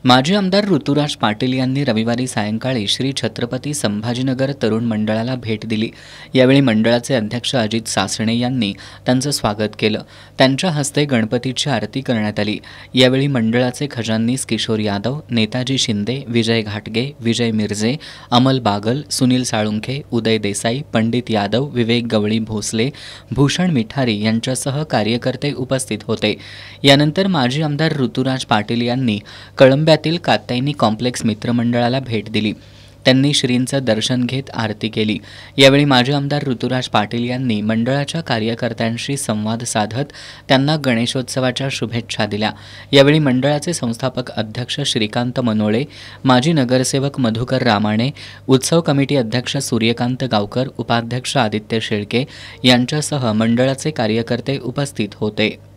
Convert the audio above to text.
माजी आमदार ऋतुराज पाटील यांनी रविवारी सायंकाळी श्री छत्रपती संभाजीनगर तरुण मंडळाला भेट दिली। यावेळी मंडळाचे अध्यक्ष अजित सासणे यांनी त्यांचं स्वागत केलं। त्यांच्या हस्ते गणपतीची आरती करण्यात आली। यावेळी मंडळाचे खजाननीस किशोर यादव, नेताजी शिंदे, विजय घाटगे, विजय मिर्जे, अमल बागल, सुनील साळुंखे, उदय देसाई, पंडित यादव, विवेक गवळी भोसले, भूषण मिठारी यांच्यासह कार्यकर्ते उपस्थित होते। यानंतर माजी आमदार ऋतुराज पाटील यांनी कळंब्यातील कात्यायनी कॉम्प्लेक्स मित्रमंडळाला भेट दिली। त्यांनी श्रींचं दर्शन घेत आरती केली। यावेळी माजी आमदार ऋतुराज पाटील यांनी मंडळाच्या कार्यकर्त्यांशी संवाद साधत त्यांना गणेशोत्सवाच्या शुभेच्छा दिल्या। यावेळी मंडळाचे संस्थापक अध्यक्ष श्रीकांत मनोळे, माजी नगरसेवक मधुकर रामाणे, उत्सव कमिटी अध्यक्ष सूर्यकांत गावकर, उपाध्यक्ष आदित्य शेळके यांच्यासह मंडळाचे कार्यकर्ते उपस्थित होते।